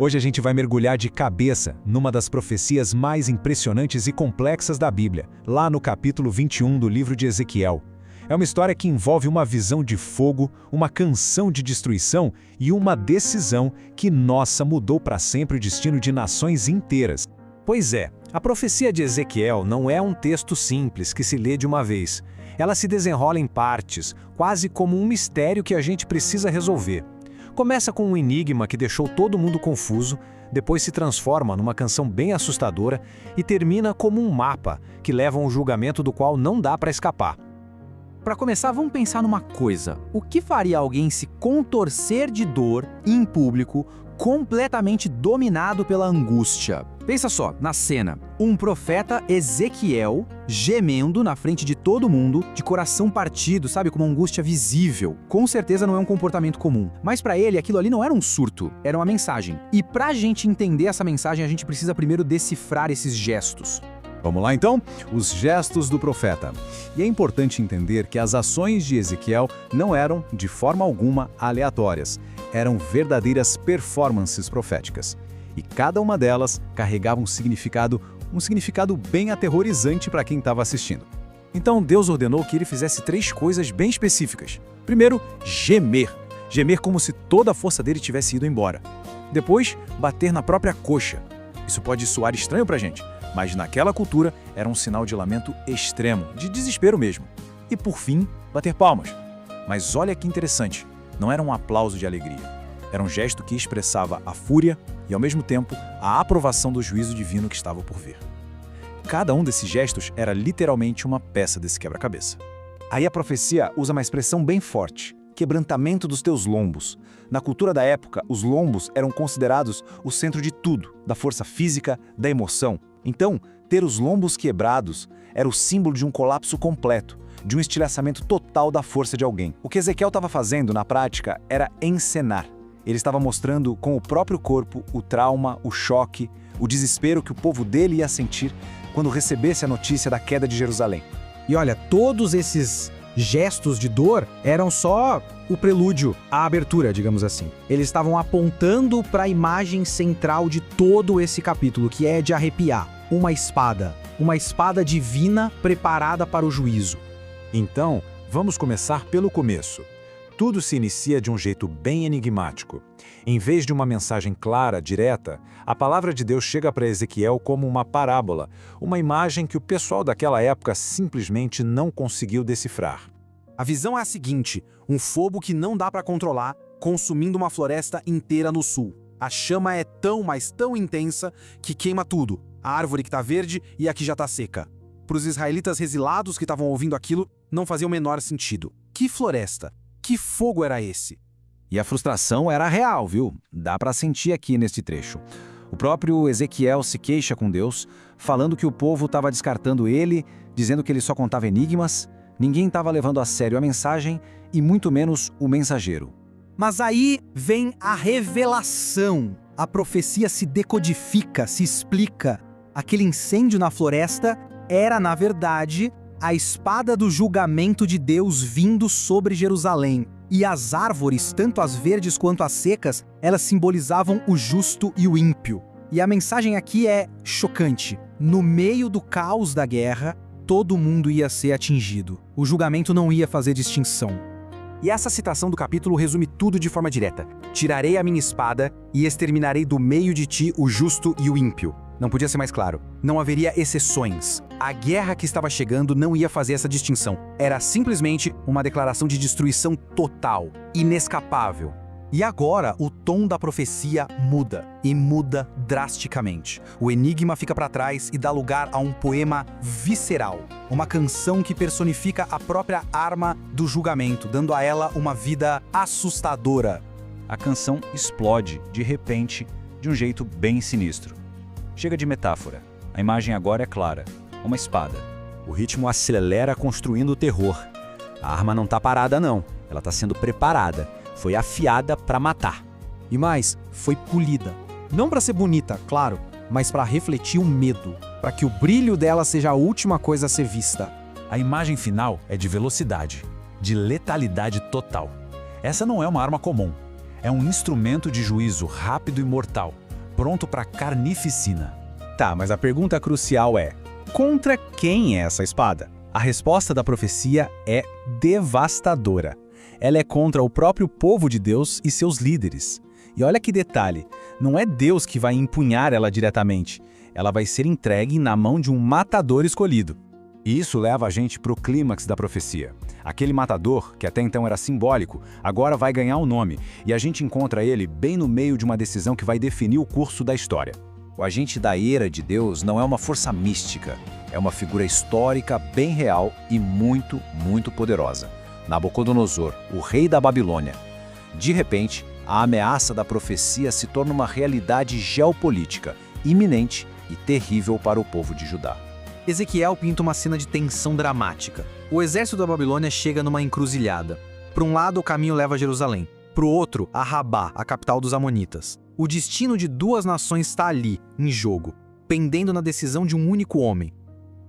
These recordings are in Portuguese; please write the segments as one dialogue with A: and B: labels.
A: Hoje a gente vai mergulhar de cabeça numa das profecias mais impressionantes e complexas da Bíblia, lá no capítulo 21 do livro de Ezequiel. É uma história que envolve uma visão de fogo, uma canção de destruição e uma decisão que, nossa, mudou para sempre o destino de nações inteiras. Pois é, a profecia de Ezequiel não é um texto simples que se lê de uma vez. Ela se desenrola em partes, quase como um mistério que a gente precisa resolver. Começa com um enigma que deixou todo mundo confuso, depois se transforma numa canção bem assustadora e termina como um mapa que leva a um julgamento do qual não dá para escapar.
B: Para começar, vamos pensar numa coisa. O que faria alguém se contorcer de dor em público, completamente dominado pela angústia? Pensa só, na cena, um profeta Ezequiel gemendo na frente de todo mundo, de coração partido, sabe, com uma angústia visível. Com certeza não é um comportamento comum, mas para ele aquilo ali não era um surto, era uma mensagem. E pra gente entender essa mensagem, a gente precisa primeiro decifrar esses gestos.
A: Vamos lá então? Os gestos do profeta. E é importante entender que as ações de Ezequiel não eram, de forma alguma, aleatórias. Eram verdadeiras performances proféticas. E cada uma delas carregava um significado bem aterrorizante para quem estava assistindo. Então Deus ordenou que ele fizesse 3 coisas bem específicas. Primeiro, gemer. Gemer como se toda a força dele tivesse ido embora. Depois, bater na própria coxa. Isso pode soar estranho para a gente, mas naquela cultura era um sinal de lamento extremo, de desespero mesmo. E por fim, bater palmas. Mas olha que interessante, não era um aplauso de alegria. Era um gesto que expressava a fúria e, ao mesmo tempo, a aprovação do juízo divino que estava por vir. Cada um desses gestos era literalmente uma peça desse quebra-cabeça. Aí a profecia usa uma expressão bem forte, quebrantamento dos teus lombos. Na cultura da época, os lombos eram considerados o centro de tudo, da força física, da emoção. Então, ter os lombos quebrados era o símbolo de um colapso completo, de um estilhaçamento total da força de alguém. O que Ezequiel estava fazendo, na prática, era encenar. Ele estava mostrando com o próprio corpo o trauma, o choque, o desespero que o povo dele ia sentir quando recebesse a notícia da queda de Jerusalém.
B: E olha, todos esses gestos de dor eram só o prelúdio, a abertura, digamos assim. Eles estavam apontando para a imagem central de todo esse capítulo, que é de arrepiar. Uma espada divina preparada para o juízo.
A: Então, vamos começar pelo começo. Tudo se inicia de um jeito bem enigmático. Em vez de uma mensagem clara, direta, a palavra de Deus chega para Ezequiel como uma parábola, uma imagem que o pessoal daquela época simplesmente não conseguiu decifrar.
C: A visão é a seguinte: um fogo que não dá para controlar, consumindo uma floresta inteira no sul. A chama é tão, mas tão intensa que queima tudo, a árvore que está verde e a que já está seca. Para os israelitas exilados que estavam ouvindo aquilo, não fazia o menor sentido. Que floresta? Que fogo era esse?
B: E a frustração era real, viu? Dá para sentir aqui neste trecho. O próprio Ezequiel se queixa com Deus, falando que o povo estava descartando ele, dizendo que ele só contava enigmas, ninguém estava levando a sério a mensagem e muito menos o mensageiro.
C: Mas aí vem a revelação. A profecia se decodifica, se explica. Aquele incêndio na floresta era, na verdade, a espada do julgamento de Deus vindo sobre Jerusalém. E as árvores, tanto as verdes quanto as secas, elas simbolizavam o justo e o ímpio. E a mensagem aqui é chocante. No meio do caos da guerra, todo mundo ia ser atingido. O julgamento não ia fazer distinção.
D: E essa citação do capítulo resume tudo de forma direta. Tirarei a minha espada e exterminarei do meio de ti o justo e o ímpio. Não podia ser mais claro. Não haveria exceções. A guerra que estava chegando não ia fazer essa distinção. Era simplesmente uma declaração de destruição total, inescapável. E agora o tom da profecia muda, e muda drasticamente. O enigma fica para trás e dá lugar a um poema visceral. Uma canção que personifica a própria arma do julgamento, dando a ela uma vida assustadora.
A: A canção explode, de repente, de um jeito bem sinistro. Chega de metáfora. A imagem agora é clara. Uma espada. O ritmo acelera construindo o terror. A arma não está parada não. Ela está sendo preparada. Foi afiada para matar.
C: E mais, foi polida. Não para ser bonita, claro, mas para refletir o medo. Para que o brilho dela seja a última coisa a ser vista.
A: A imagem final é de velocidade, de letalidade total. Essa não é uma arma comum. É um instrumento de juízo rápido e mortal. pronto para carnificina.
E: Tá, mas a pergunta crucial é: contra quem é essa espada? A resposta da profecia é devastadora. Ela é contra o próprio povo de Deus e seus líderes. E olha que detalhe, não é Deus que vai empunhar ela diretamente. Ela vai ser entregue na mão de um matador escolhido.
A: E isso leva a gente para o clímax da profecia. Aquele matador, que até então era simbólico, agora vai ganhar um nome, e a gente encontra ele bem no meio de uma decisão que vai definir o curso da história. O agente da ira de Deus não é uma força mística, é uma figura histórica bem real e muito, muito poderosa. Nabucodonosor, o rei da Babilônia. De repente, a ameaça da profecia se torna uma realidade geopolítica, iminente e terrível para o povo de Judá.
C: Ezequiel pinta uma cena de tensão dramática. O exército da Babilônia chega numa encruzilhada. Por um lado, o caminho leva a Jerusalém. Por outro, a Rabá, a capital dos Amonitas. O destino de duas nações está ali, em jogo, pendendo na decisão de um único homem.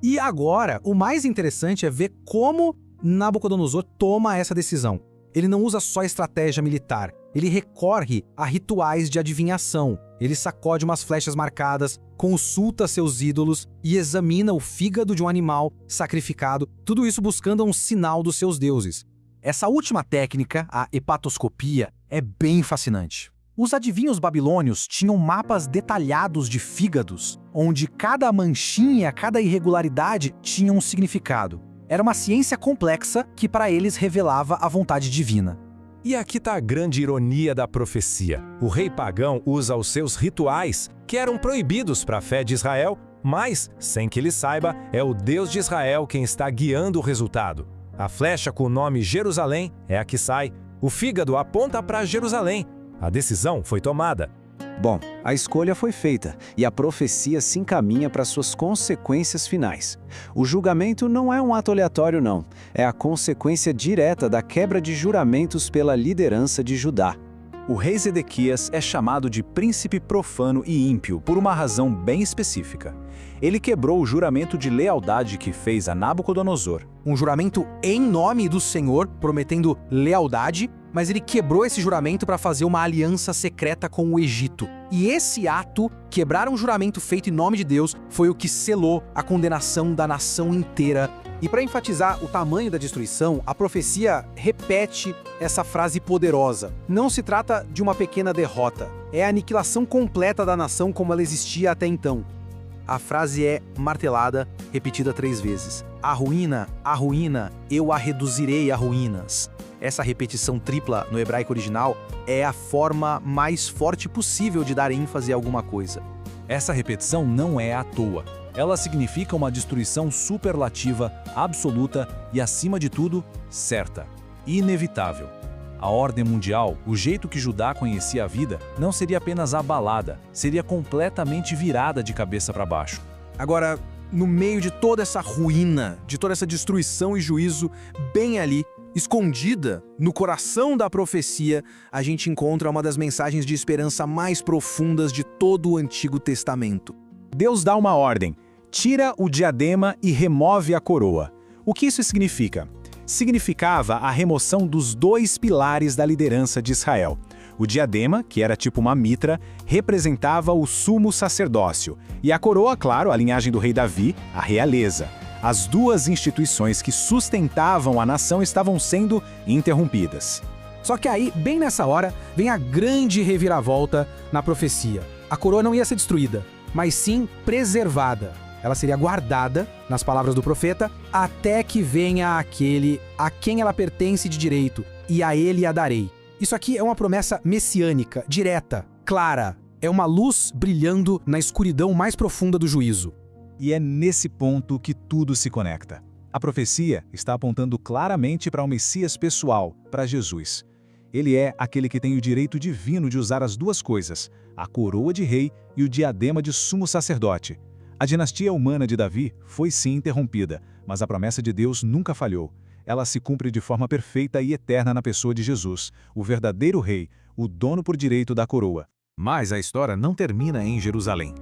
C: E agora, o mais interessante é ver como Nabucodonosor toma essa decisão. Ele não usa só estratégia militar, ele recorre a rituais de adivinhação. Ele sacode umas flechas marcadas, consulta seus ídolos e examina o fígado de um animal sacrificado, tudo isso buscando um sinal dos seus deuses. Essa última técnica, a hepatoscopia, é bem fascinante. Os adivinhos babilônios tinham mapas detalhados de fígados, onde cada manchinha, cada irregularidade tinha um significado. Era uma ciência complexa que para eles revelava a vontade divina.
F: E aqui está a grande ironia da profecia. O rei pagão usa os seus rituais, que eram proibidos para a fé de Israel, mas, sem que ele saiba, é o Deus de Israel quem está guiando o resultado. A flecha com o nome Jerusalém é a que sai. O fígado aponta para Jerusalém. A decisão foi tomada.
E: Bom, a escolha foi feita e a profecia se encaminha para suas consequências finais. O julgamento não é um ato aleatório, não. É a consequência direta da quebra de juramentos pela liderança de Judá.
A: O rei Zedequias é chamado de príncipe profano e ímpio por uma razão bem específica. Ele quebrou o juramento de lealdade que fez a Nabucodonosor.
C: Um juramento em nome do Senhor, prometendo lealdade, mas ele quebrou esse juramento para fazer uma aliança secreta com o Egito. E esse ato, quebrar um juramento feito em nome de Deus, foi o que selou a condenação da nação inteira. E para enfatizar o tamanho da destruição, a profecia repete essa frase poderosa. Não se trata de uma pequena derrota, é a aniquilação completa da nação como ela existia até então. A frase é martelada, repetida 3 vezes. A ruína, eu a reduzirei a ruínas. Essa repetição tripla no hebraico original é a forma mais forte possível de dar ênfase a alguma coisa.
A: Essa repetição não é à toa. Ela significa uma destruição superlativa, absoluta e, acima de tudo, certa, inevitável. A ordem mundial, o jeito que Judá conhecia a vida, não seria apenas abalada, seria completamente virada de cabeça para baixo.
C: Agora, no meio de toda essa ruína, de toda essa destruição e juízo, bem ali, escondida no coração da profecia, a gente encontra uma das mensagens de esperança mais profundas de todo o Antigo Testamento.
E: Deus dá uma ordem: tira o diadema e remove a coroa. O que isso significa? Significava a remoção dos 2 pilares da liderança de Israel. O diadema, que era tipo uma mitra, representava o sumo sacerdócio, e a coroa, claro, a linhagem do rei Davi, a realeza. As 2 instituições que sustentavam a nação estavam sendo interrompidas.
C: Só que aí, bem nessa hora, vem a grande reviravolta na profecia. A coroa não ia ser destruída, mas sim preservada. Ela seria guardada, nas palavras do profeta, até que venha aquele a quem ela pertence de direito, e a ele a darei. Isso aqui é uma promessa messiânica, direta, clara. É uma luz brilhando na escuridão mais profunda do juízo.
A: E é nesse ponto que tudo se conecta. A profecia está apontando claramente para o Messias pessoal, para Jesus. Ele é aquele que tem o direito divino de usar as 2 coisas, a coroa de rei e o diadema de sumo sacerdote. A dinastia humana de Davi foi sim interrompida, mas a promessa de Deus nunca falhou. Ela se cumpre de forma perfeita e eterna na pessoa de Jesus, o verdadeiro rei, o dono por direito da coroa. Mas a história não termina em Jerusalém.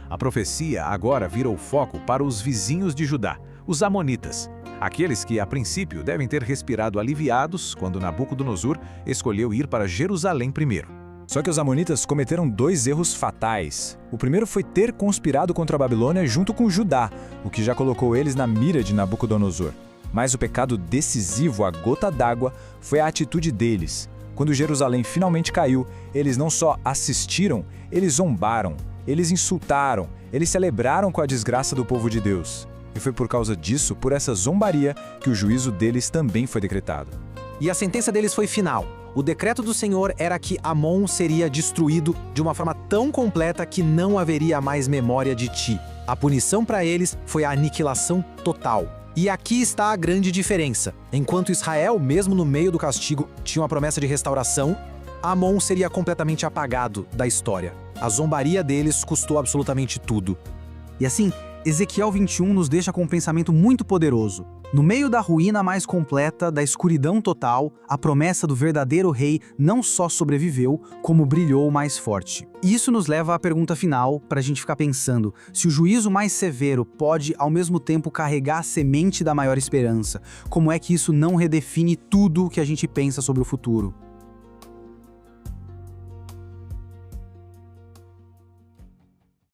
A: A profecia agora vira o foco para os vizinhos de Judá, os Amonitas. Aqueles que, a princípio, devem ter respirado aliviados quando Nabucodonosor escolheu ir para Jerusalém primeiro.
E: Só que os amonitas cometeram 2 erros fatais. O primeiro foi ter conspirado contra a Babilônia junto com Judá, o que já colocou eles na mira de Nabucodonosor. Mas o pecado decisivo, a gota d'água, foi a atitude deles. Quando Jerusalém finalmente caiu, eles não só assistiram, eles zombaram, eles insultaram, eles celebraram com a desgraça do povo de Deus. E foi por causa disso, por essa zombaria, que o juízo deles também foi decretado.
C: E a sentença deles foi final. O decreto do Senhor era que Amon seria destruído de uma forma tão completa que não haveria mais memória de ti. A punição para eles foi a aniquilação total. E aqui está a grande diferença. Enquanto Israel, mesmo no meio do castigo, tinha uma promessa de restauração, Amon seria completamente apagado da história. A zombaria deles custou absolutamente tudo.
B: E assim, Ezequiel 21 nos deixa com um pensamento muito poderoso. No meio da ruína mais completa, da escuridão total, a promessa do verdadeiro rei não só sobreviveu, como brilhou mais forte. E isso nos leva à pergunta final, para a gente ficar pensando, se o juízo mais severo pode, ao mesmo tempo, carregar a semente da maior esperança, como é que isso não redefine tudo o que a gente pensa sobre o futuro?